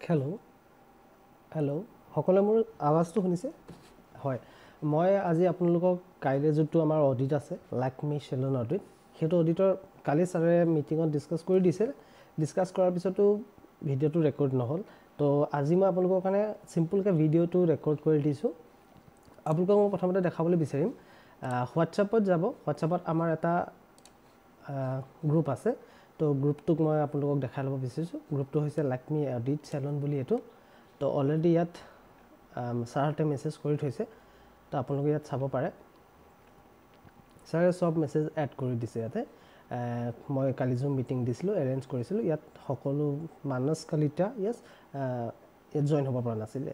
hello' hello' সকলোৱে মোৰ আৱাজটো শুনিছে হয় মই আজি আপোনালোকক কাইলৈ যোনটো আমাৰ অডিট আছে লাকমি চেলুন অডিট সেইটো অডিটৰ কালি ছাৰে মিটিঙত ডিছকাছ কৰি দিছে ডিছকাছ কৰাৰ পিছতো ভিডিঅ'টো ৰেকৰ্ড নহ'ল তো আজি মই আপোনালোকৰ কাৰণে চিম্পলকৈ ভিডিঅ'টো ৰেকৰ্ড কৰি দিছোঁ আপোনালোকক মই প্ৰথমতে দেখাবলৈ বিচাৰিম হোৱাটছআপত যাব হোৱাটছআপত আমাৰ এটা গ্ৰুপ আছে তো গ্ৰুপটোক মই আপোনালোকক দেখাই ল'ব বিচাৰিছোঁ গ্ৰুপটো হৈছে লাকমি অডিট চেলুন বুলি এইটো তো অলৰেডি ইয়াত ছাৰহঁতে মেছেজ কৰি থৈছে তো আপোনালোকে ইয়াত চাব পাৰে ছাৰে সব মেছেজ এড কৰি দিছে ইয়াতে মই কালি জুম মিটিং দিছিলোঁ এৰেঞ্জ কৰিছিলোঁ ইয়াত সকলো মানস কলিতা ইয়াত জইন হ'ব পৰা নাছিলে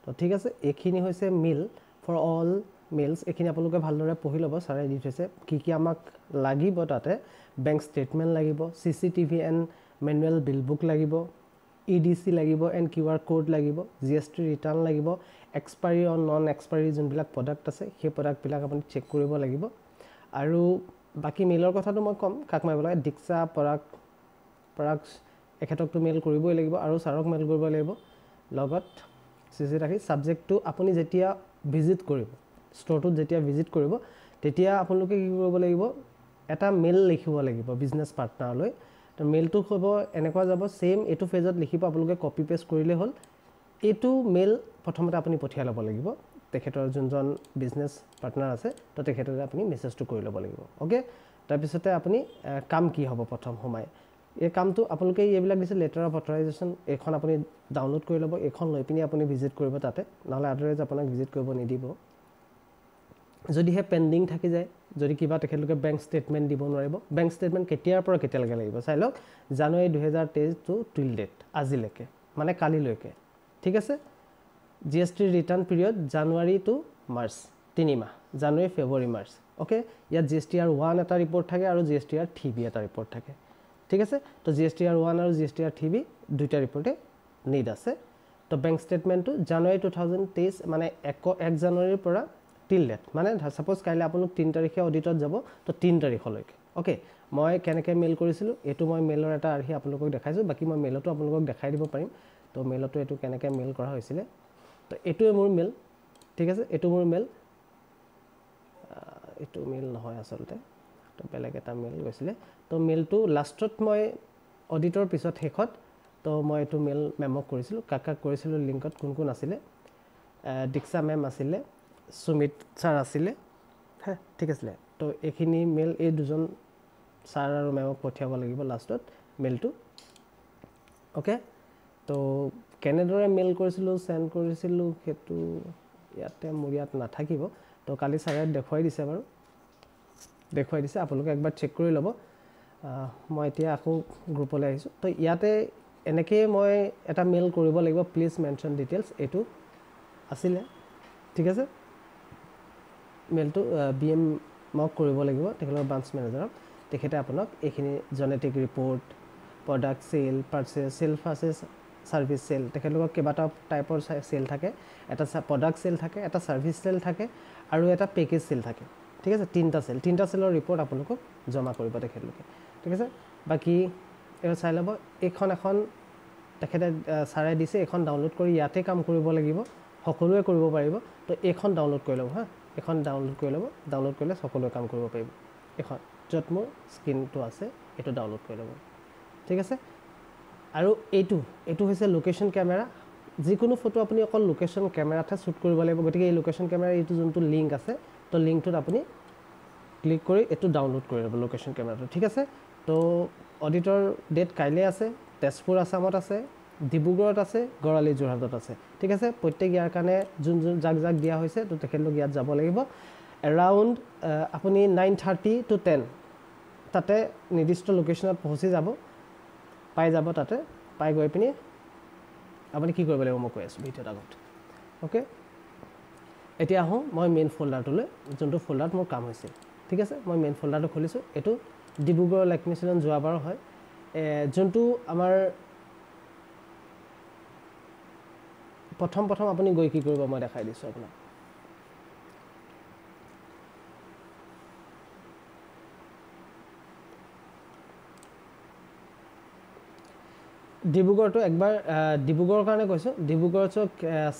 তো ঠিক আছে এইখিনি হৈছে মিল ফৰ অল মেইলছ এইখিনি আপোনালোকে ভালদৰে পঢ়ি ল'ব ছাৰে দি থৈছে কি আমাক লাগিব তাতে বেংক ষ্টেটমেণ্ট লাগিব CCTV and manual bill book লাগিব EDC লাগিব এণ্ড QR কোড লাগিব GST ৰিটাৰ্ণ লাগিব এক্সপায়াৰী অন নন এক্সপায়াৰী যোনবিলাক প্ৰডাক্ট আছে সেই প্ৰডাক্টবিলাক আপুনি চেক কৰিব লাগিব আৰু বাকী মেইলৰ কথাটো মই ক'ম কাক মাৰিব লাগে দীক্ষা পৰাগ এখেতকতো মেইল কৰিবই লাগিব আৰু ছাৰক মেইল কৰিব লাগিব লগত চিচি ৰাখি ছাবজেক্টটো আপুনি যেতিয়া ভিজিট কৰিব ষ্ট'ৰটোত যেতিয়া ভিজিট কৰিব তেতিয়া আপোনালোকে কি কৰিব লাগিব এটা মেইল লিখিব লাগিব বিজনেছ পাৰ্টনাৰলৈ তো মেইলটো হ'ব এনেকুৱা যাব সেম এইটো ফেজত লিখিব আপোনালোকে কপি পেষ্ট কৰিলে হ'ল এইটো মেইল প্ৰথমতে আপুনি পঠিয়াই ল'ব লাগিব তেখেতৰ যোনজন বিজনেছ পাৰ্টনাৰ আছে তো তেখেতক আপুনি মেছেজটো কৰি ল'ব লাগিব ওকে তাৰপিছতে আপুনি কাম কি হ'ব প্ৰথম সোমাই এই কামটো আপোনালোকে এইবিলাক দিছে লেটাৰ অফ অথৰাইজেশ্যন এইখন আপুনি ডাউনলোড কৰি ল'ব এইখন লৈ পিনি আপুনি ভিজিট কৰিব তাতে নহ'লে আদাৰৱাইজ আপোনাক ভিজিট কৰিব নিদিব যদিহে পেণ্ডিং থাকি যায় যদি কিবা তেখেতলোকে বেংক ষ্টেটমেণ্ট দিব নোৱাৰিব বেংক ষ্টেটমেণ্ট কেতিয়াৰ পৰা কেতিয়ালৈকে লাগিব চাই লওক জানুৱাৰী 2023 টু টিল ডেট আজিলৈকে মানে কালিলৈকে ঠিক আছে GST return period January to March 3 মাহ জানুৱাৰী ফেব্ৰুৱাৰী মাৰ্চ ওকে ইয়াত GSTR 1 এটা ৰিপৰ্ট থাকে আৰু GSTR 3B এটা ৰিপৰ্ট থাকে ঠিক আছে তো GSTR 1 আৰু GSTR 3B দুইটা ৰিপৰ্টে নিড আছে তো বেংক ষ্টেটমেণ্টটো জানুৱাৰী 2023 মানে 1 জানুৱাৰীৰ পৰা টিল ডেট মানে সাপোজ কাইলৈ আপোনালোক 3 তাৰিখে অডিটত যাব তো 3 তাৰিখলৈকে ওকে মই কেনেকৈ মেইল কৰিছিলোঁ এইটো মই মেইলৰ এটা আৰ্হি আপোনালোকক দেখাইছোঁ বাকী মই মেইলতো আপোনালোকক দেখাই দিব পাৰিম তো মেইলতো এইটো কেনেকৈ মেইল কৰা হৈছিলে তো এইটোৱে মোৰ মেইল ঠিক আছে এইটো মোৰ মেইল এইটো মেইল নহয় আচলতে তো বেলেগ এটা মেইল গৈছিলে তো মেইলটো লাষ্টত মই অডিটৰ পিছত শেষত তো মই এইটো মেইল মেমক কৰিছিলোঁ কাক কৰিছিলোঁ লিংকত কোন কোন আছিলে দীক্ষা মেম আছিলে সুমিত ছাৰ আছিলে হা ঠিক আছিলে তো এইখিনি মেইল এই দুজন ছাৰ আৰু মেমক পঠিয়াব লাগিব লাষ্টত মেইলটো ওকে তো কেনেদৰে মেইল কৰিছিলোঁ সেন্ড কৰিছিলোঁ সেইটো ইয়াতে মোৰ ইয়াত নাথাকিব তো কালি ছাৰে দেখুৱাই দিছে বাৰু দেখুৱাই দিছে আপোনালোকে একবাৰ চেক কৰি ল'ব মই এতিয়া আকৌ গ্ৰুপলৈ আহিছোঁ তো ইয়াতে এনেকৈয়ে মই এটা মেইল কৰিব লাগিব প্লিজ মেনশ্যন ডিটেইলছ এইটো আছিলে ঠিক আছে মেইলটো BM মোক কৰিব লাগিব তেখেতৰ ব্ৰাঞ্চ মেনেজাৰক তেখেতে আপোনাক এইখিনি genetic report product sale purchase sale purchase service sale তেখেতলোকৰ কেইবাটাও টাইপৰ চেল থাকে এটা প্ৰডাক্ট চেল থাকে এটা ছাৰ্ভিচ চেল থাকে আৰু এটা পেকেজ চেল থাকে ঠিক আছে তিনিটা চেলৰ ৰিপৰ্ট আপোনালোকক জমা কৰিব তেখেতলোকে ঠিক আছে বাকী এইটো চাই ল'ব এখন তেখেতে ছাৰে দিছে এখন ডাউনলোড কৰি ইয়াতে কাম কৰিব লাগিব সকলোৱে কৰিব পাৰিব তো এইখন ডাউনলোড কৰি ল'ব হা এখন ডাউনলোড কৰি ল'ব ডাউনলোড কৰিলে সকলোৱে কাম কৰিব পাৰিব এখন য'ত মোৰ স্ক্ৰীনটো আছে এইটো ডাউনলোড কৰি ল'ব ঠিক আছে আৰু এইটো হৈছে লোকেশ্যন কেমেৰা যিকোনো ফটো আপুনি অকল লোকেশ্যন কেমেৰাতহে শ্বুট কৰিব লাগিব গতিকে এই লোকেশ্যন কেমেৰা এইটো যোনটো লিংক আছে তো লিংকটোত আপুনি ক্লিক কৰি এইটো ডাউনলোড কৰি ল'ব লোকেশ্যন কেমেৰাটো ঠিক আছে তো অডিটৰ ডেট কাইলৈ আছে তেজপুৰ আছামত আছে ডিব্ৰুগড়ত আছে গড়ালি যোৰহাটত আছে ঠিক আছে প্ৰত্যেক ইয়াৰ কাৰণে যোন যাক দিয়া হৈছে তো তেখেতলোক ইয়াত যাব লাগিব এৰাউণ্ড আপুনি 9:30 to 10 তাতে নিৰ্দিষ্ট লোকেশ্যনত পहुঁচি যাব পাই যাব তাতে পাই গৈ পিনি আপুনি কি কৰিব লাগিব মই কৈ আছোঁ ভিডিঅ'ত আগত ওকে এতিয়া আহোঁ মই মেইন ফল্ডাৰটোলৈ যোনটো ফল্ডাৰত মোৰ কাম হৈছিল ঠিক আছে মই মেইন ফল্ডাৰটো খুলিছোঁ এইটো ডিব্ৰুগড় লাকমি চেলুন যোৱাবাৰ হয় যোনটো আমাৰ প্ৰথম আপুনি গৈ কি কৰিব মই দেখাই দিছোঁ আপোনাক ডিব্ৰুগড়টো একবাৰ ডিব্ৰুগড়ৰ কাৰণে কৈছোঁ ডিব্ৰুগড়ত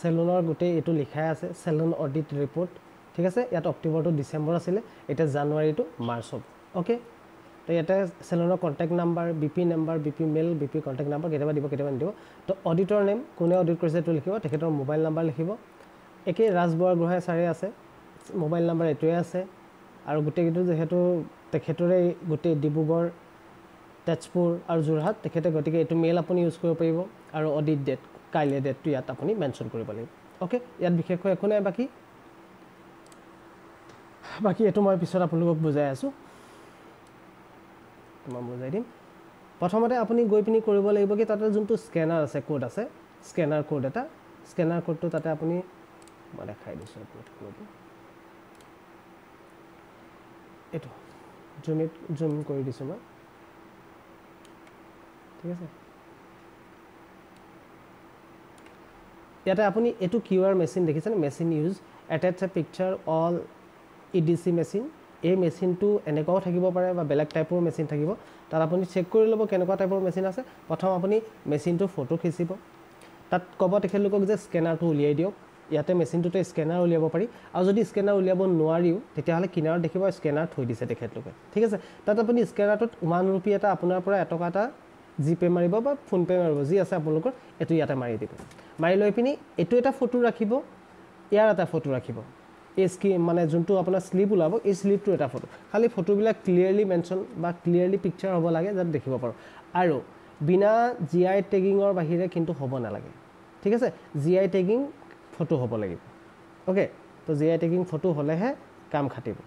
চেলুনৰ গোটেই এইটো লিখাই আছে চেলুন অডিট ৰিপৰ্ট ঠিক আছে ইয়াত অক্টোবৰ টু ডিচেম্বৰ আছিলে এতিয়া জানুৱাৰী টু মাৰ্চ হ'ব অ'কে তো ইয়াতে চেলুনৰ contact number BP number BP mail BP contact number কেতিয়াবা দিব কেতিয়াবা নিদিব তো অডিটৰ নেম কোনে অডিট কৰিছে এইটো লিখিব তেখেতৰ মোবাইল নাম্বাৰ লিখিব একেই ৰাজ বৰগোহাঁই ছাৰে আছে মোবাইল নাম্বাৰ এইটোৱে আছে আৰু গোটেইটো যিহেতু তেখেতৰে গোটেই ডিব্ৰুগড় তেজপুৰ আৰু যোৰহাট তেখেতে গতিকে এইটো মেইল আপুনি ইউজ কৰিব পাৰিব আৰু অডিট ডেট কাইলৈ ডেটটো ইয়াত আপুনি মেনশ্যন কৰিব লাগিব অ'কে ইয়াত বিশেষকৈ একো নাই বাকী এইটো মই পিছত আপোনালোকক বুজাই আছোঁ তোমাক বুজাই দিম প্ৰথমতে আপুনি গৈ পিনি কৰিব লাগিব কি তাতে যোনটো স্কেনাৰ আছে কোড আছে স্কেনাৰ কোড এটা স্কেনাৰ কোডটো তাতে আপুনি মই দেখাই দিছোঁ আপোনালোকক এইটো জুম কৰি দিছোঁ মই ঠিক আছে ইয়াতে আপুনি এইটো কিউআৰ মেচিন দেখিছেনে মেচিন ইউজ এটেচ এ পিকচাৰ অল ইডিচি মেচিন এই মেচিনটো এনেকুৱাও থাকিব পাৰে বা বেলেগ টাইপৰ মেচিন থাকিব তাত আপুনি চেক কৰি ল'ব কেনেকুৱা টাইপৰ মেচিন আছে প্ৰথম আপুনি মেচিনটো ফটো খিচিব তাত ক'ব তেখেতলোকক যে স্কেনাৰটো উলিয়াই দিয়ক ইয়াতে মেচিনটোতে স্কেনাৰ উলিয়াব পাৰি আৰু যদি স্কেনাৰ উলিয়াব নোৱাৰিও তেতিয়াহ'লে কিনাৰত দেখিব স্কেনাৰ থৈ দিছে তেখেতলোকে ঠিক আছে তাত আপুনি স্কেনাৰটোত 1 ৰুপি এটা আপোনাৰ পৰা এটকা এটা জিপে মাৰিব বা ফোনপে মাৰিব যি আছে আপোনালোকৰ এইটো ইয়াতে মাৰি দিব মাৰি লৈ পিনি এইটো এটা ফটো ৰাখিব ইয়াৰ এটা ফটো ৰাখিব এই মানে যোনটো আপোনাৰ স্লিপ ওলাব এই স্লিপটো এটা ফটো খালি ফটোবিলাক ক্লিয়াৰলি মেনশ্যন বা ক্লিয়াৰলি পিকচাৰ হ'ব লাগে যাতে দেখিব পাৰোঁ আৰু বিনা জিআই টেগিঙৰ বাহিৰে কিন্তু হ'ব নালাগে ঠিক আছে জিআই টেগিং ফটো হ'ব লাগিব অ'কে তো জিআই টেগিং ফটো হ'লেহে কাম খাটিব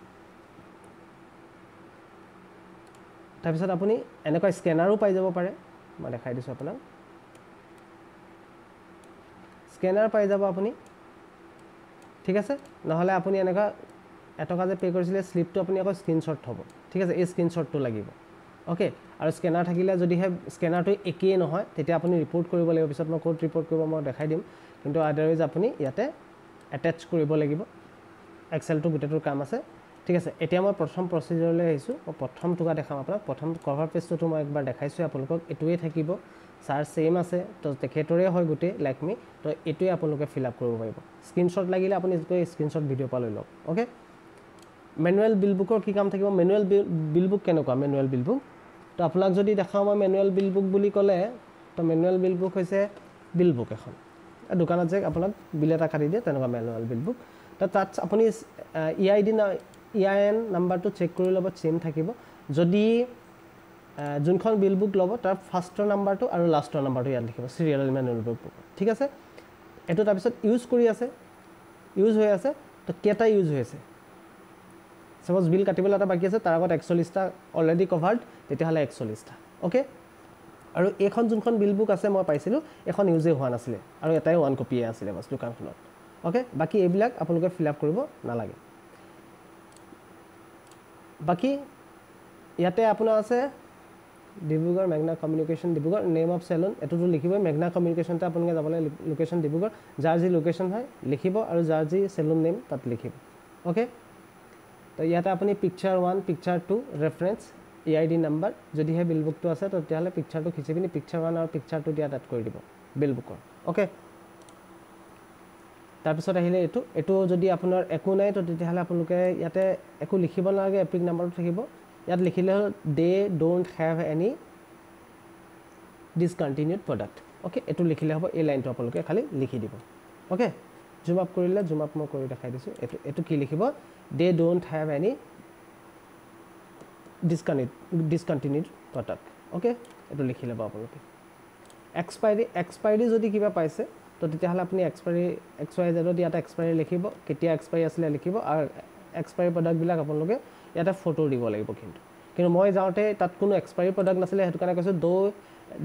তাৰপিছত আপুনি এনেকুৱা স্কেনাৰো পাই যাব পাৰে মই দেখাই দিছোঁ আপোনাক স্কেনাৰ পাই যাব আপুনি ঠিক আছে নহ'লে আপুনি এনেকুৱা এটকা যে পে' কৰিছিলে স্লিপটো আপুনি আকৌ স্ক্ৰীনশ্বট থ'ব ঠিক আছে এই স্ক্ৰীনশ্বটটো লাগিব অ'কে আৰু স্কেনাৰ থাকিলে যদিহে স্কেনাৰটো একেই নহয় তেতিয়া আপুনি ৰিপৰ্ট কৰিব লাগিব পিছত মই ক'ত ৰিপৰ্ট কৰিব মই দেখাই দিম কিন্তু আদাৰৱাইজ আপুনি ইয়াতে এটেচ কৰিব লাগিব এক্সেলটো গোটেইটোৰ কাম আছে ঠিক আছে এতিয়া মই প্ৰথম প্ৰচিজাৰলৈ আহিছোঁ মই প্ৰথম টুকা দেখাম আপোনাক প্ৰথম কভাৰ পেজটো মই একবাৰ দেখাইছোঁ আপোনালোকক এইটোৱে থাকিব চাৰ ছেইম আছে তো তেখেতৰে হয় গোটেই লাইকমি তো এইটোৱে আপোনালোকে ফিল আপ কৰিব পাৰিব স্ক্ৰীনশ্বট লাগিলে আপুনি স্ক্ৰীনশ্বট ভিডিঅ' পৰা লৈ লওক অ'কে মেনুৱেল বিল বুকৰ কি কাম থাকিব মেনুৱেল বিল বুক কেনেকুৱা মেনুৱেল বিল বুক তো আপোনাক যদি দেখাওঁ মই মেনুৱেল বিল বুক বুলি ক'লে তো মেনুৱেল বিল বুক হৈছে বিল বুক এখন দোকানত যে আপোনাক বিল এটা কাটি দিয়ে তেনেকুৱা মেনুৱেল বিল বুক তো তাত আপুনি EIN নাম্বাৰটো চেক কৰি ল'ব চেম থাকিব যদি যোনখন বিল বুক ল'ব তাৰ ফাৰ্ষ্টৰ নাম্বাৰটো আৰু লাষ্টৰ নাম্বাৰটো ইয়াত লিখিব চিৰিয়েল মেনুৱেল বুক ঠিক আছে এইটো তাৰপিছত ইউজ হৈ আছে তো কেইটা ইউজ হৈ আছে সাপোজ বিল কাটিবলৈ এটা বাকী আছে তাৰ আগত 41টা অলৰেডি কভাৰ্ড তেতিয়াহ'লে 41টা অ'কে আৰু এইখন যোনখন বিল বুক আছে মই পাইছিলোঁ এখন ইউজেই হোৱা নাছিলে আৰু এটাই 1 কপিয়ে আছিলে বাছ দোকানখনত অ'কে বাকী এইবিলাক আপোনালোকে ফিল আপ কৰিব নালাগে বাকী ইয়াতে আপোনাৰ আছে ডিব্ৰুগড় মেঘনা communication Dibrugarh name of salon এইটোতো লিখিবই মেঘনা কমিউনিকেশ্যনতে আপোনালোকে যাবলৈ লোকেশ্যন ডিব্ৰুগড় যাৰ যি লোকেশ্যন হয় লিখিব আৰু যাৰ যি চেলুন নেম তাত লিখিব অ'কে তো ইয়াতে আপুনি picture 1 picture 2 reference EID number যদিহে বিল বুকটো আছে তেতিয়াহ'লে পিকচাৰটো খিচি পিনি পিকচাৰ 1 আৰু পিকচাৰ 2 ইয়াত এড কৰি দিব বিল বুকৰ অ'কে তাৰপিছত আহিলে এইটো যদি আপোনাৰ একো নাই তো তেতিয়াহ'লে আপোনালোকে ইয়াতে একো লিখিব নালাগে এপিক নাম্বাৰটো থাকিব ইয়াত লিখিলে হ'ল they don't have any discontinued product okay এইটো লিখিলে হ'ব এই লাইনটো আপোনালোকে খালি লিখি দিব অ'কে জুম আপ কৰিলে জুম আপ মই কৰি দেখাই দিছোঁ এইটো কি লিখিব they don't have any discontinued product okay এইটো লিখি ল'ব আপোনালোকে এক্সপাইৰী যদি কিবা পাইছে তো তেতিয়াহ'লে আপুনি XYZ ইয়াতে এক্সপাইৰী লিখিব কেতিয়া এক্সপাইৰী আছিলে লিখিব আৰু এক্সপাইৰী প্ৰডাক্টবিলাক আপোনালোকে ইয়াতে ফটো দিব লাগিব কিন্তু মই যাওঁতে তাত কোনো এক্সপাইৰী প্ৰডাক্ট নাছিলে সেইটো কাৰণে কৈছোঁ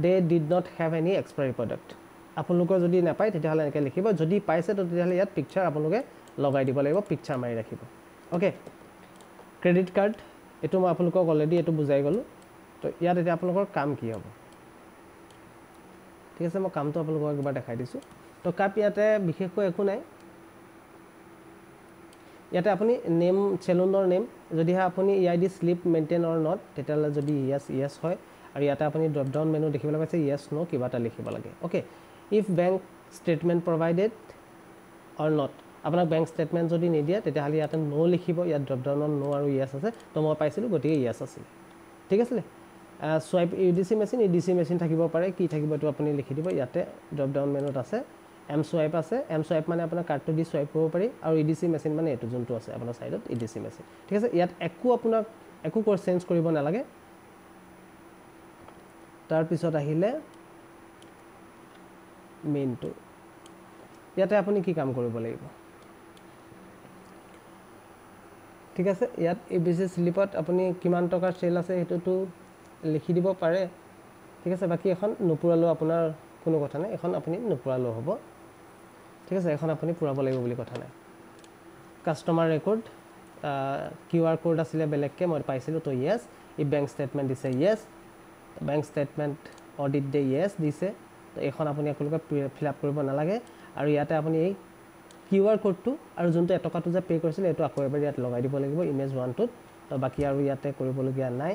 they did not have any expiry product আপোনালোকৰ যদি নাপায় তেতিয়াহ'লে এনেকৈ লিখিব যদি পাইছে তো তেতিয়াহ'লে ইয়াত পিকচাৰ আপোনালোকে লগাই দিব লাগিব পিকচাৰ মাৰি ৰাখিব অ'কে ক্ৰেডিট কাৰ্ড এইটো মই আপোনালোকক অলৰেডি এইটো বুজাই গ'লোঁ তো ইয়াত এতিয়া আপোনালোকৰ কাম কি হ'ব ঠিক আছে মই কামটো আপোনালোকক একবাৰ দেখাই দিছোঁ তো কাপ ইয়াতে বিশেষকৈ একো নাই ইয়াতে আপুনি চেলুনৰ নেম যদিহে আপুনি EID slip maintain or not তেতিয়াহ'লে যদি ইয়েছ হয় আৰু ইয়াতে আপুনি ড্ৰপ ডাউন মেনু দেখিবলৈ পাইছে ইয়েছ নো কিবা এটা লিখিব লাগে okay if bank statement provided or not আপোনাক বেংক ষ্টেটমেণ্ট যদি নিদিয়ে তেতিয়াহ'লে ইয়াতে নো লিখিব ইয়াত ড্ৰপ ডাউনত নো আৰু ইয়েছ আছে তো মই পাইছিলোঁ গতিকে ইয়েছ আছিল ঠিক আছিলে সোৱাইপ ইউডিসি মেচিন ইডিসি মেচিন থাকিব পাৰে কি থাকিব এইটো আপুনি লিখি দিব ইয়াতে ড্ৰপ ডাউন মেনুত আছে এম সোৱাইপ আছে এম সোৱাইপ মানে আপোনাৰ কাৰ্ডটো দি সোৱাইপ কৰিব পাৰি আৰু ইডিসি মেচিন মানে এইটো যোনটো আছে আপোনাৰ সাইডত ইডিসি মেচিন ঠিক আছে ইয়াত আপোনাক একো চেঞ্জ কৰিব নালাগে তাৰ পিছত আহিলে মেইনটো ইয়াতে আপুনি কি কাম কৰিব লাগিব ঠিক আছে ইয়াত এবিসি স্লিপত আপুনি কিমান টকাৰ সেল আছে হেতুটো লিখি দিব পাৰে ঠিক আছে বাকি এখন নুপুৰালো আপোনাৰ কোনো কথা নাই এখন আপুনি নুপুৰালো হ'ব ঠিক আছে এখন আপুনি পুৰাব লাগিব বুলি কথা নাই কাস্টমাৰ ৰেকৰ্ড কিউআৰ কোড আছিলে বেলেগকে মই পাইছিলো তো ইয়েস ই বেংক স্টেটমেন্ট দিছে yes bank statement audit day yes দিছে তো এখন আপুনি একলকে ফিল আপ কৰিব নালাগে আৰু ইয়াতে আপুনি এই কিউআৰ কোডটো আৰু যোনটো এটকাটো যে পে কৰিছিল এটো আকৌ এবাৰ ইয়াত লগাই দিব লাগিব ইমেজ 1 টোত তো বাকি আৰু ইয়াতে কৰিবলগীয়া নাই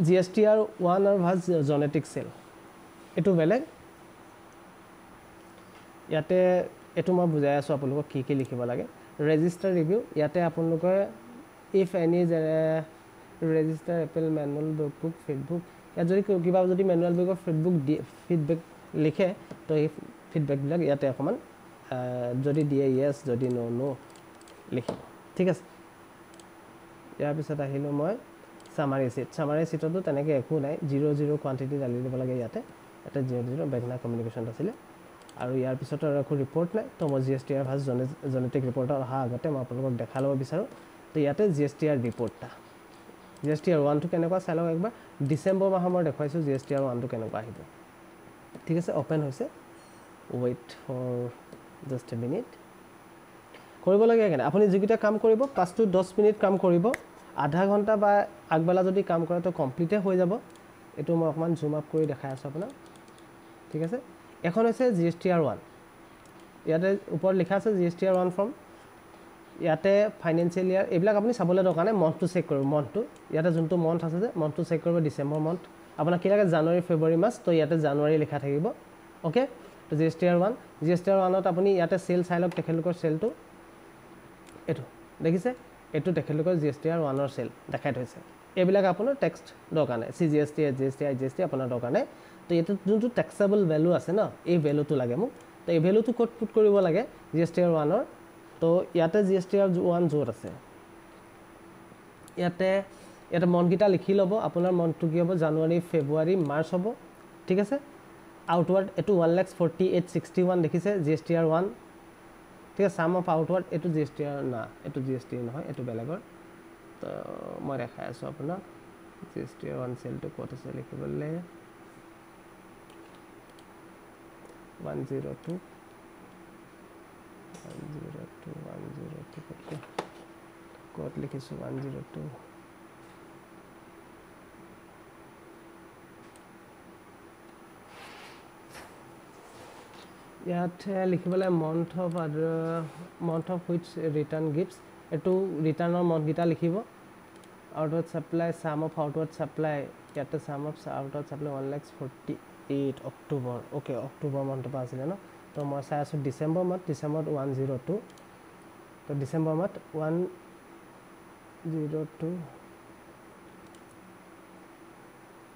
জিএসটিআৰ 1 আৰু ভাজ জেনেটিক সেল এটো বেলেগ ইয়াতে এটো মই বুজাই আছো আপোনালোকক কি লিখিব লাগে ৰেজিষ্টাৰ ৰিভিউ ইয়াতে আপোনালোকে if any register apple manual book feedback ইয়াত যদি মেনুৱেল বুকৰ ফিডবেক লিখে তো এই ফিডবেক বিলাক ইয়াতে অকমান যদি দিয়ে ইয়েস যদি নো লিখিব ঠিক আছে ইয়াৰ পিছত আহিলো মই সামাৰি সিটতো তেনেকে একো নাই 00 কোৱান্টিটি ডালি দিব লাগে ইয়াতে এটা 00 বেগনা কমিউনিকেশন আছিল আৰু ইয়াৰ পিছত আৰু একো ৰিপৰ্ট নাই তো মই জিএসটিআৰ ভাজ জেনেটিক ৰিপৰ্টৰ অহা আগতে মই আপোনালোকক দেখাব বিচাৰো তো ইয়াতে জিএসটিআৰ ৰিপৰ্টটা জিএসটিআৰ 1 টো কেনেকুৱা চাই লওক একবাৰ ডিসেম্বৰ মাহৰ মই দেখাইছো জিএসটিআৰ 1 টো কেনেকুৱা আহিব ঠিক আছে ওপেন হৈছে wait for just a minute কৰিব লাগে কেনে আপুনি যিকিটা কাম কৰিব 5 to 10 মিনিট কাম কৰিব আধা ঘন্টা বা আগবেলা যদি কাম কৰে তো কমপ্লিটে হৈ যাব এটো মই অকমান জুম আপ কৰি দেখাই আছো আপোনাক ঠিক আছে এখন হৈছে জিএসটিআৰ 1 ইয়াতে ওপৰত লিখা আছে জিএসটিআৰ 1 ফ্ৰম ইয়াতে ফাইনান্সিয়েল ইয়াৰ এইবিলাক আপুনি চাবলৈ দৰকাৰ নাই মন্থটো চেক কৰিব মন্থটো ইয়াতে যোনটো মন্থ আছে যে মন্থটো চেক কৰিব ডিসেম্বৰ মন্থ আপোনাক কি লাগে জানুৱাৰী ফেব্ৰুৱাৰী মাৰ্চ তো ইয়াতে জানুৱাৰী লিখা থাকিব ওকে তো জিএসটিআৰ 1 ত আপুনি ইয়াতে সেল চাই লওক তেখেতলোকৰ সেলটো এটো দেখিছে এটো তেখেতলোকৰ জিএসটিআৰ 1 ৰ সেল দেখাই থৈছে এইবিলাক আপোনাৰ টেক্সট দৰকাৰ নাই সিজিএসটি জিএসটি আইজিএসটি আপোনাৰ দৰকাৰ নাই তো এটো যোনটো টেক্সেবল ভ্যালু আছে না এই ভ্যালুটো লাগে মোক তো এই ভ্যালুটো কোড পুট কৰিব লাগে জিএসটিআৰ 1 ৰ তো ইয়াতে জিএসটিআৰ 1 জোৰ আছে ইয়াতে মনকিটা লিখি লব আপোনাৰ মনটো কি হ'ব জানুৱাৰী ফেব্ৰুৱাৰী মাৰ্চ হ'ব ঠিক আছে আউটৱাৰ্ড এটো 1,48,61 দেখিছে জিএসটিআৰ 1 ঠিক আছে সাম অফ আউটৱাৰ্ড এটো জিএসটিআৰ না এটো জিএসটি নহয় এটো বেলেগৰ তো মই দেখাই আছো আপোনাক জিএসটিআৰ 1 সেলটো কত আছে লিখিবলে 102 কত লিখিছো 102 ইয়াতে লিখিবলে month of which return gives এটো ৰিটাৰ্ণৰ মন্থ গিটা লিখিব outward supply sum of outward supply ইয়াতে sum of outward supply 1,48 October okay October month পা আছিল না তো মই চাই আছো ডিসেম্বৰ মান্থ ডিসেম্বৰত 102 তো ডিসেম্বৰ মান্থ 102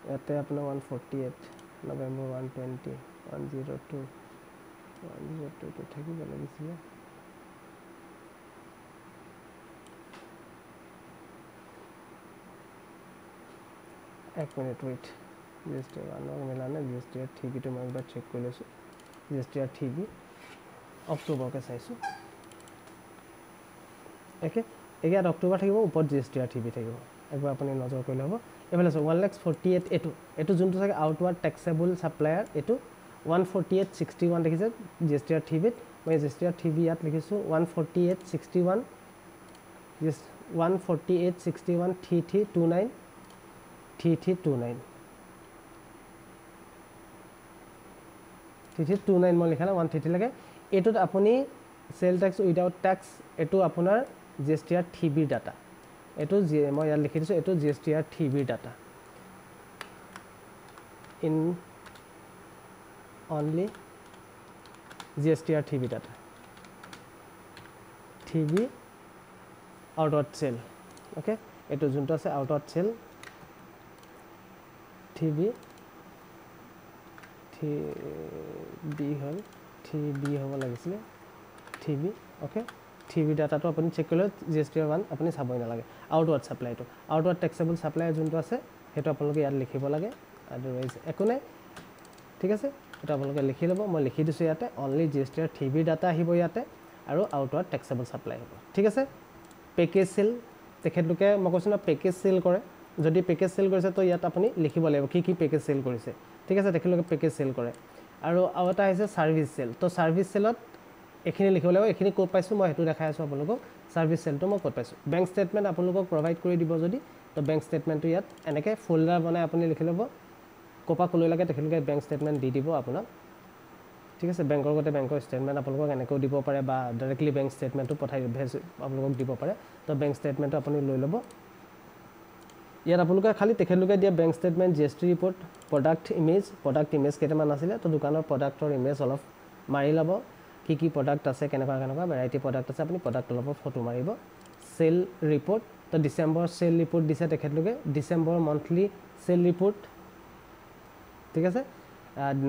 ইয়াতে আপোনাৰ 148 নৱেম্বৰ 120 102 102 থাকিব লাগিছিল এক মিনিট ওয়েট জিএসটি আনৰ মিলানে জিএসটি ঠিকিটো মই একবাৰ চেক কৰি লৈছো জিএসটি ঠিকি অক্টোবৰকে চাইছো একে এগিয়াত অক্টোবৰ থাকিব ওপৰত জিএসটি ঠিবি থাকিব একবাৰ আপুনি নজৰ কৰি লব এফালে 1,48 এটো যোনটো থাকে আউটৱাৰ্ড টেক্সেবল সাপ্লায়াৰ এটো 148.61 দেখিছে জিএসটিআৰ ঠিবিত মই জিএসটিআৰ ঠিবি ইয়াত লিখিছো 148.61 yes 148.61 3329 3329 3329 মই লিখালা 130 লাগে এটোত আপুনি সেল ট্যাক্স উইদাউট ট্যাক্স এটো আপোনাৰ জিএসটিআৰ ঠিবি ডাটা এটো মই ইয়াত লিখি দিছো এটো জিএসটিআৰ ঠিবি data in only GSTR TV data TV out of cell okay eto junto ase out of cell TV hol TV hobo lagisile TV okay TV data to apuni check korle GSTR1 apuni saboi na lage outward supply to outward taxable supply junto ase heto apologe yar likhibo lage otherwise ekone ঠিক আছে এটা আপোনালোকে লিখি লব মই লিখি দিছো ইয়াতে only GSTR TV data আহিব ইয়াতে আৰু outward taxable supply হ'ব ঠিক আছে পেকেজ সেল তেখেতলোকে মই কৈছো না পেকেজ সেল কৰে যদি পেকেজ সেল কৰিছে তো ইয়াত আপুনি লিখিব লাগিব কি কি পেকেজ সেল কৰিছে ঠিক আছে তেখেতলোকে পেকেজ সেল কৰে আৰু আউটা আছে সাৰ্ভিস সেল তো সাৰ্ভিস সেলত এখিনি লিখিব লাগিব এখিনি কোড পাইছো মই হেতু দেখাই আছো আপোনালোকক সাৰ্ভিস সেলটো মই কোড পাইছো বেংক ষ্টেটমেন্ট আপোনালোকক প্ৰভাইড কৰি দিব যদি তো বেংক ষ্টেটমেন্টটো ইয়াত এনেকে ফোল্ডাৰ বনাই আপুনি লিখি ল'ব কোপা কলৈ লাগে তেখেতলোকে বেংক ষ্টেটমেন্ট দি দিব আপোনাক ঠিক আছে বেংকৰ গতে বেংকৰ ষ্টেটমেন্ট আপোনালোকক এনেকৈ দিব পাৰে বা ডাইৰেক্টলি বেংক ষ্টেটমেন্টটো পঠাই আপোনালোকক দিব পাৰে তো বেংক ষ্টেটমেন্টটো আপুনি লৈ ল'ব ইয়াত আপোনালোকে খালি তেখেতলোকে দিয়া bank statement GST report product image কেইটামান আছিল তো দোকানৰ প্ৰডাক্টৰ ইমেজ অলপ মাৰি ল'ব কি কি প্ৰডাক্ট আছে কেনেকুৱা ভেৰাইটি প্ৰডাক্ট আছে আপুনি প্ৰডাক্ট অলপ ফটো মাৰিব সেল ৰিপৰ্ট তো ডিসেম্বৰ সেল ৰিপৰ্ট দিছে তেখেতলোকে ডিসেম্বৰ মন্থলি সেল ৰিপৰ্ট ঠিক আছে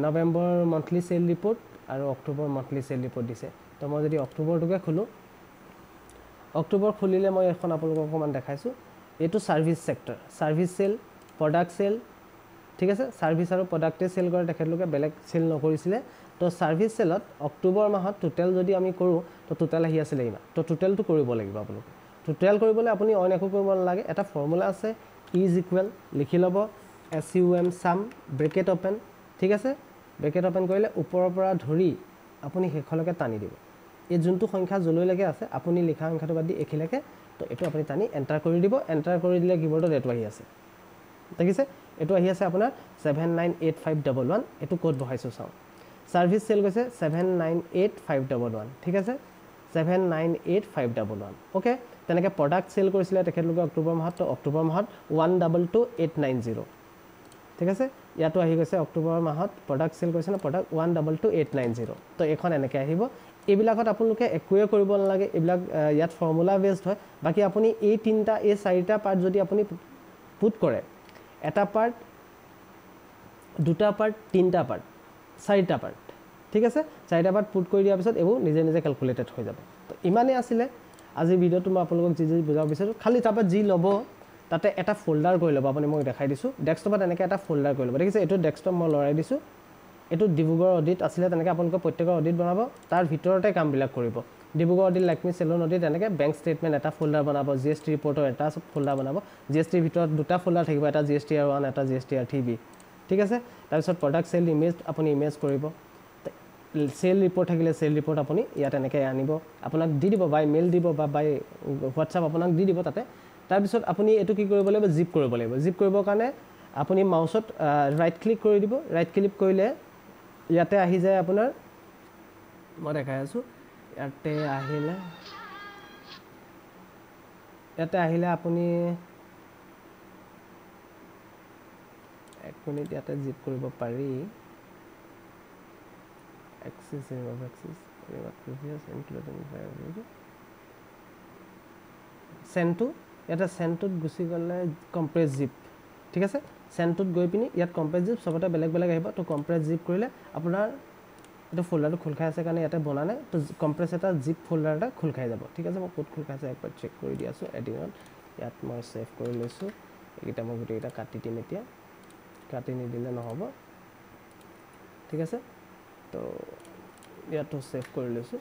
নৱেম্বৰ মন্থলি সেল ৰিপৰ্ট আৰু অক্টোবৰ মন্থলি সেল ৰিপৰ্ট দিছে তো মই যদি অক্টোবৰটোকে খুলো অক্টোবৰ খুলিলে মই এখন আপোনালোকক অকমান দেখাইছো এটো service sector service sell product sell ঠিক আছে সাৰ্ভিস আৰু প্ৰডাক্টে সেল কৰে তেখেতলোকে বেলেগ সেল নকৰিছিলে তো সাৰ্ভিস সেলত অক্টোবৰ মাহত টোটাল যদি আমি কৰো তো টোটাল আহি আছিল ইমান তো টোটালটো কৰিব লাগিব আপোনালোক টোটাল কৰিবলৈ আপুনি অন একো কৰিব নালাগে এটা ফৰ্মুলা আছে ইজ ইকুৱেল লিখি ল'ব SUM sum bracket open ঠিক আছে bracket open কৰিলে ওপৰৰ পৰা ধৰি আপুনি হেখলকে টানি দিব এই যোনটো সংখ্যা জলৈ লাগে আছে আপুনি লিখা সংখ্যাটো বাদ দি এখিলাকে তো এটো আপুনি টানি এন্টাৰ কৰি দিব এন্টাৰ কৰি দিলে কিবোৰ্ডত এটো আহি আছে দেখিছে এটো আহি আছে আপোনাৰ 798511 এটো কোড বহাইছো চাও সাৰ্ভিস সেল গৈছে 798511 ঠিক আছে 798511 ওকে তেনেকে প্ৰডাক্ট সেল কৰিছিলে তেখেতলোকে অক্টোবৰ মাহত 122890 ঠিক আছে ইয়াতো আহি গৈছে অক্টোবৰ মাহত প্ৰডাক্ট সেল কৰিছে না প্ৰডাক্ট 122890 তো এখন এনেকে আহিব এবিলাকত আপোনালোকে একোৱে কৰিব নালাগে এবিলাক ইয়াত ফৰ্মুলা বেসড হয় বাকি আপুনি এই তিনটা এই চাৰিটা পাৰ্ট যদি আপুনি পুট কৰে এটা পাৰ্ট দুটা পাৰ্ট তিনটা পাৰ্ট চাৰিটা পাৰ্ট ঠিক আছে চাৰিটা পাৰ্ট পুট কৰি দিয়াৰ পিছত এও নিজে নিজে ক্যালকুলেটেড হৈ যাব তো ইমানে আছিল আজি ভিডিওটো মই আপোনালোকক যি বুজাব বিচাৰো খালি তাপা যি লব তাতে এটা ফোল্ডাৰ কৰি ল'ব আপুনি মই দেখাই দিছো ডেস্কটপত এনেকে এটা ফোল্ডাৰ কৰি ল'ব দেখিছে এটো ডেস্কটপ মই লৰাই দিছো এটো ডিব্ৰুগড় অডিট আছিল তেনেকে আপোনালোকে প্ৰত্যেকৰ অডিট বনাব তাৰ ভিতৰতে কামবিলাক কৰিব Dibrugarh audit Lakme salon audit এনেকে বেংক ষ্টেটমেন্ট এটা ফোল্ডাৰ বনাব GST ৰিপৰ্টৰ এটা ফোল্ডাৰ বনাব GST ভিতৰত দুটা ফোল্ডাৰ থাকিব এটা GSTR1 এটা GSTR3B ঠিক আছে তাৰ পিছত প্ৰডাক্ট সেল ইমেজ আপুনি ইমেজ কৰিব সেল ৰিপৰ্ট থাকিলে সেল ৰিপৰ্ট আপুনি ইয়াত এনেকে আনিব আপোনাক দি দিব বাই মেইল দিব বা বাই WhatsApp আপোনাক দি দিব তাতে তাৰ পিছত আপুনি এটো কি কৰিব লাগিব জিপ কৰিব লাগিব জিপ কৰিবৰ কাৰণে আপুনি মাউসত ৰাইট ক্লিক কৰি দিব ৰাইট ক্লিক কৰিলে ইয়াতে আহি যায় আপোনাৰ মই দেখাই আছো ইয়াতে আহিলে আপুনি এক মিনিট ইয়াতে জিপ কৰিব পাৰি access previous including send to এটা সেন্টত গুছি গলে কম্প্ৰেস জিপ ঠিক আছে সেন্টত গৈ পিনি ইয়াত কম্প্ৰেস জিপ সবতে বেলেগ বেলেগ আহিব তো কম্প্ৰেস জিপ কৰিলে আপোনাৰ এটা ফোল্ডাৰটো খোল খাই আছে কাৰণে ইয়াতে বনানে তো কম্প্ৰেস এটা জিপ ফোল্ডাৰ এটা খোল খাই যাব ঠিক আছে মই কোড খোল খাইছে একবাৰ চেক কৰি দি আছো এডিনত ইয়াত মই সেভ কৰি লৈছো এটা মই গুটেটা কাটি দিম এতিয়া কাটি নি দিলে নহব ঠিক আছে তো ইয়াতো সেভ কৰি লৈছো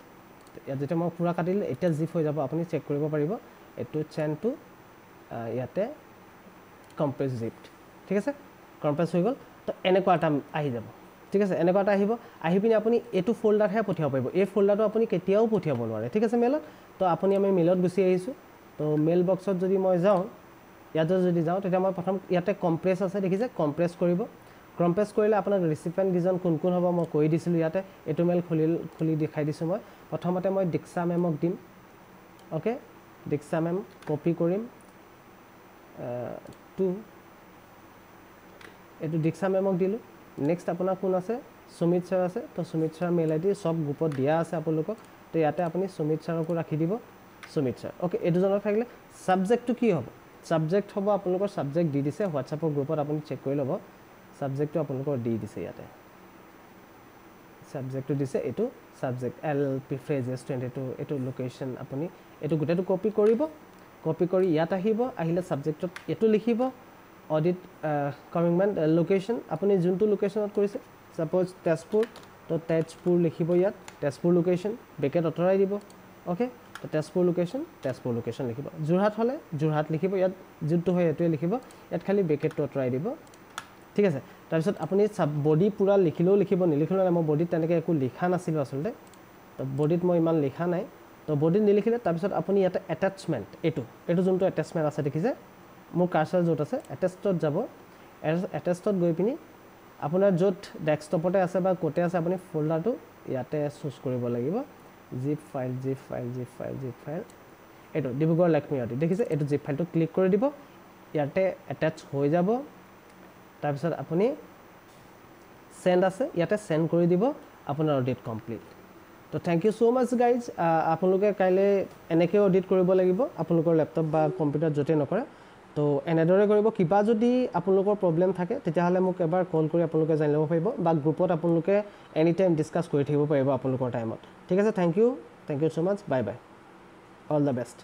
ইয়াত যেটা মই পুৰা কাটিলে এটা জিপ হৈ যাব আপুনি চেক কৰিব পাৰিব এটো চেন টু ইয়াতে কম্প্ৰেস জিপ ঠিক আছে কম্প্ৰেস হৈ গল তো এনেকুৱাটা আহি যাব ঠিক আছে এনেকুৱাটা আহি পিনি আপুনি এটো ফোল্ডাৰ হে পঠিয়াব পাৰিব এই ফোল্ডাৰটো আপুনি কেতিয়াও পঠিয়াব নোৱাৰে ঠিক আছে মেলত তো আপুনি আমি মেলত গুছি আহিছো তো মেল বক্সত যদি মই যাও ইয়াতে যদি যাও তেতিয়া মই প্ৰথম ইয়াতে কম্প্ৰেস আছে দেখিছে কম্প্ৰেস কৰিব কম্প্ৰেস কৰিলে আপোনাক ৰিসিপিয়েন্ট গিজন কোন কোন হ'ব মই কৈ দিছিলো ইয়াতে এটো মেল খুলি দেখাই দিছো মই প্ৰথমতে মই দিক্সা মেমক দিম ওকে দিক্সা মেম কপি কৰিম টু এটো দিক্সা মেমক দিলো নেক্সট আপোনাৰ কোন আছে সুমিত ছাৰ আছে তো সুমিত ছাৰ মেইল আইডি সব গ্ৰুপত দিয়া আছে আপোনালোকক তো ইয়াতে আপুনি সুমিত ছাৰকো ৰাখি দিব সুমিত ছাৰ ওকে এই দুজনক থাকিলে সাবজেক্টটো কি হ'ব সাবজেক্ট হ'ব আপোনালোকৰ সাবজেক্ট দি দিছে হোৱাটছআপৰ গ্ৰুপত আপুনি চেক কৰি ল'ব সাবজেক্টটো আপোনালোকৰ দি দিছে ইয়াতে সাবজেক্টটো দিছে এটো সাবজেক্ট এলপি ফ্ৰেজেছ 22 এটো লোকেশন আপুনি এটো গুটেটো কপি কৰিব কপি কৰি ইয়াত আহিলে সাবজেক্টত এটো লিখিব অডিট কামিং মান লোকেশন আপুনি যোনটো লোকেশনত কৰিছে সাপোজ তেজপুৰ তো তেজপুৰ লিখিব ইয়াত তেজপুৰ লোকেশন বেকেট অতৰাই দিব ওকে তো তেজপুৰ লোকেশন লিখিব জুৰহাট হলে জুৰহাট লিখিব ইয়াত যোনটো হয় এটোৱে লিখিব ইয়াত খালি বেকেটটো অতৰাই দিব ঠিক আছে তাৰপিছত আপুনি সব বডি পুৰা লিখিলেও লিখিব নিলিখিলেও নাই মই বডিত তেনেকৈ একো লিখা নাছিল আসলতে তো বডিত মই ইমান লিখা নাই তো বডিত নিলিখিলে তাৰপিছত আপুনি ইয়াতে এটাচমেন্ট এটো যোনটো এটাচমেন্ট আছে দেখিছে মোৰ কাৰ্সাৰ য'ত আছে এটাচমেন্টত যাব এটাচমেন্টত গৈ পিনি আপোনাৰ য'ত ডেস্কটপতে আছে বা কোতে আছে আপুনি ফোল্ডাৰটো ইয়াতে চুজ কৰিব লাগিব zip file এটো ডিব্ৰুগড় লাক্ষ্মী অডিট দেখিছে এটো zip ফাইলটো ক্লিক কৰি দিব ইয়াতে এটাচ হৈ যাব তাৰপিছত আপুনি সেন্ড আছে ইয়াতে সেন্ড কৰি দিব আপোনাৰ অডিট কমপ্লিট তো thank you so mass guys আপোনালোকে কাইলে এনেকৈ অডিট কৰিব লাগিব আপোনালোকৰ ল্যাপটপ বা কম্পিউটাৰ যতে নকৰে তো এনেদৰে কৰিব কিবা যদি আপোনালোকৰ প্ৰবলেম থাকে তেতিয়াহলে মোক এবাৰ কল কৰি আপোনালোকে জানি ল'ব পাৰিব বা গ্ৰুপত আপোনালোকে এনি টাইম ডিসকাস কৰি থাকিব পাৰিব আপোনালোকৰ টাইমত ঠিক আছে thank you so much bye bye all the best